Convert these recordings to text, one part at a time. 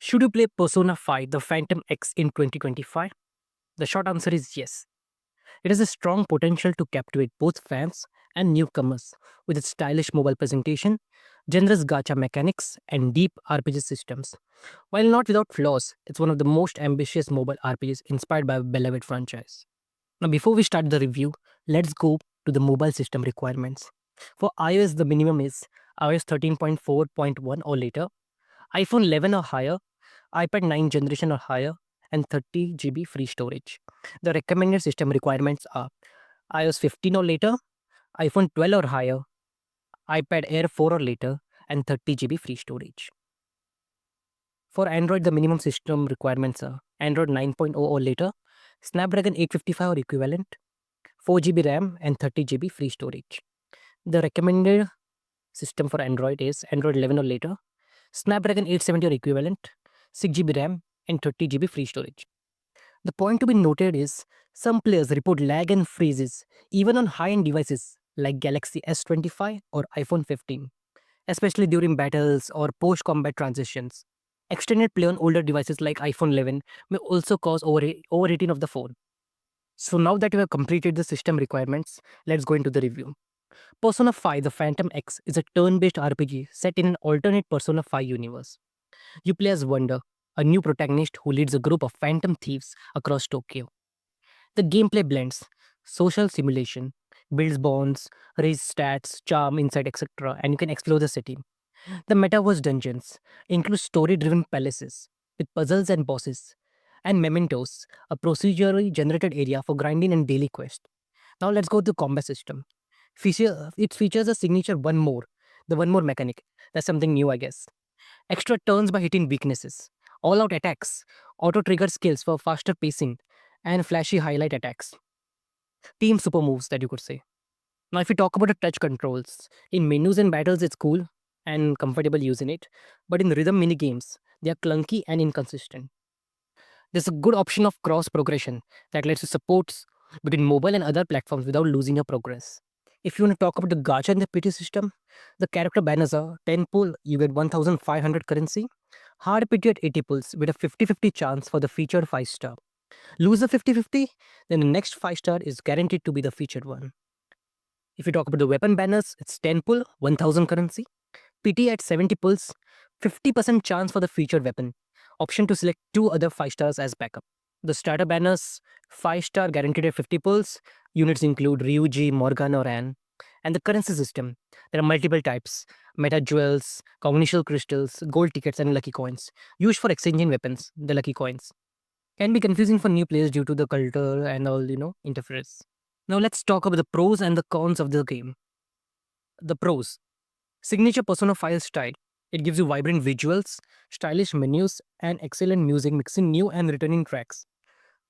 Should you play Persona 5 The Phantom X in 2025? The short answer is yes. It has a strong potential to captivate both fans and newcomers with its stylish mobile presentation, generous gacha mechanics, and deep RPG systems. While not without flaws, it's one of the most ambitious mobile RPGs inspired by a beloved franchise. Now, before we start the review, let's go to the mobile system requirements. For iOS, the minimum is iOS 13.4.1 or later, iPhone 11 or higher, iPad 9 generation or higher, and 30 GB free storage. The recommended system requirements are iOS 15 or later, iPhone 12 or higher, iPad Air 4 or later, and 30 GB free storage. For Android, the minimum system requirements are Android 9.0 or later, Snapdragon 855 or equivalent, 4 GB RAM, and 30 GB free storage. The recommended system for Android is Android 11 or later, Snapdragon 870 or equivalent, 6 GB RAM, and 30 GB free storage. The point to be noted is some players report lag and freezes even on high end devices like Galaxy S25 or iPhone 15, especially during battles or post combat transitions. Extended play on older devices like iPhone 11 may also cause overheating of the phone. So, now that we have completed the system requirements, let's go into the review. Persona 5 The Phantom X is a turn based RPG set in an alternate Persona 5 universe. You play as Wonder, a new protagonist who leads a group of phantom thieves across Tokyo. The gameplay blends social simulation, builds bonds, raise stats, charm, insight, etc., and you can explore the city. The metaverse dungeons include story driven palaces with puzzles and bosses, and Mementos, a procedurally generated area for grinding and daily quests. Now let's go to combat system. It features a signature the one more mechanic. That's something new, I guess. Extra turns by hitting weaknesses, all out attacks, auto trigger skills for faster pacing, and flashy highlight attacks. Team super moves that you could say. Now, if we talk about the touch controls, in menus and battles, it's cool and comfortable using it, but in rhythm mini games, they are clunky and inconsistent. There's a good option of cross progression that lets you support between mobile and other platforms without losing your progress. If you want to talk about the gacha and the PT system, the character banners are 10 pull, you get 1500 currency, hard PT at 80 pulls with a 50-50 chance for the featured 5 star. Lose the 50-50, then the next 5 star is guaranteed to be the featured one. If you talk about the weapon banners, it's 10 pull, 1000 currency, PT at 70 pulls, 50% chance for the featured weapon, option to select 2 other 5 stars as backup. The starter banners, 5 star guaranteed at 50 pulls, units include Ryuji, Morgan, or Anne. And the currency system, there are multiple types meta jewels, cognition crystals, gold tickets, and lucky coins, used for exchanging weapons, the lucky coins. Can be confusing for new players due to the culture and all, interference. Now let's talk about the pros and the cons of the game. The pros. Signature Persona 5 style. It gives you vibrant visuals, stylish menus, and excellent music mixing new and returning tracks.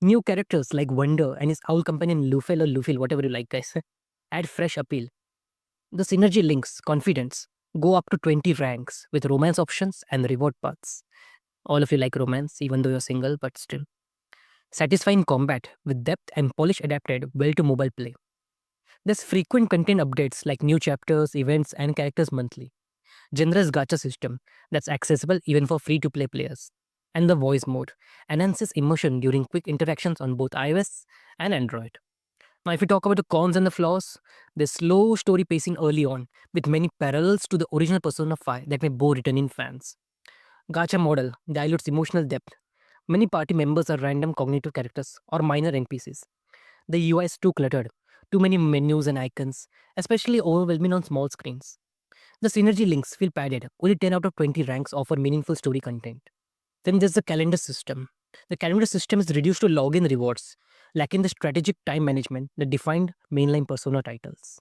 New characters like Wonder and his owl companion Lufel or Lufil, whatever you like, guys, add fresh appeal. The synergy links, confidence, go up to 20 ranks with romance options and reward paths. All of you like romance, even though you're single, but still. Satisfying combat with depth and polish adapted well to mobile play. There's frequent content updates like new chapters, events, and characters monthly. Generous gacha system that's accessible even for free to play players. And the voice mode enhances immersion during quick interactions on both iOS and Android. Now, if we talk about the cons and the flaws, there's slow story pacing early on, with many parallels to the original Persona 5 that may bore returning fans. Gacha model dilutes emotional depth. Many party members are random cognitive characters or minor NPCs. The UI is too cluttered, too many menus and icons, especially overwhelming on small screens. The synergy links feel padded. Only 10 out of 20 ranks offer meaningful story content. Then there's the calendar system. The calendar system is reduced to login rewards, lacking the strategic time management that defined mainline Persona titles.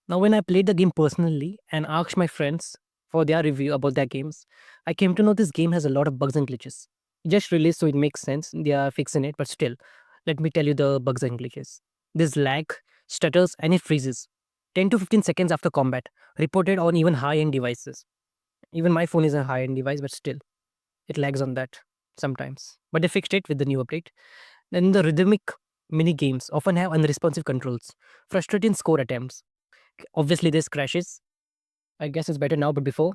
Now, when I played the game personally and asked my friends for their review about their games, I came to know this game has a lot of bugs and glitches. It just released, so it makes sense. They are fixing it, but still, let me tell you the bugs and glitches. There's lag, stutters, and it freezes 10 to 15 seconds after combat, reported on even high end devices. Even my phone is a high end device, but still, it lags on that sometimes. But they fixed it with the new update. Then the rhythmic mini games often have unresponsive controls, frustrating score attempts. Obviously, there's crashes. I guess it's better now, but before,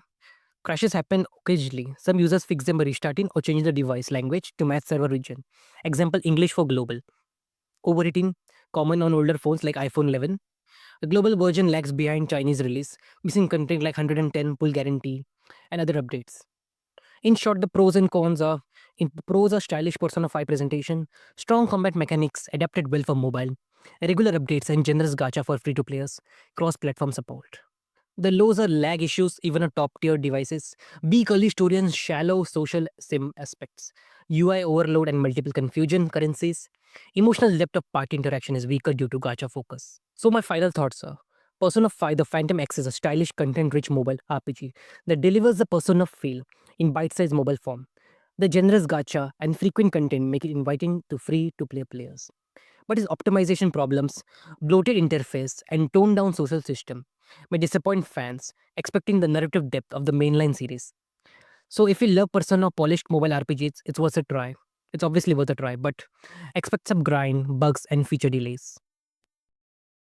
Crashes happen occasionally. Some users fix them by restarting or changing the device language to match server region. Example English for global. Overheating, common on older phones like iPhone 11. The global version lags behind Chinese release, missing content like 110 pull guarantee and other updates. In short, the pros and cons are in pros are stylish Persona 5 presentation, strong combat mechanics adapted well for mobile, regular updates and generous gacha for free to players, cross-platform support. The lows are lag issues even on top tier devices, weak early story and shallow social sim aspects, UI overload and multiple confusion currencies, emotional depth of party interaction is weaker due to gacha focus. So my final thoughts are Persona 5 The Phantom X is a stylish content-rich mobile RPG that delivers the Persona feel in bite-sized mobile form. The generous gacha and frequent content make it inviting to free-to-play players. But its optimization problems, bloated interface, and toned-down social system may disappoint fans expecting the narrative depth of the mainline series. So if you love Persona polished mobile RPGs, it's worth a try. It's obviously worth a try, but expect some grind, bugs, and feature delays.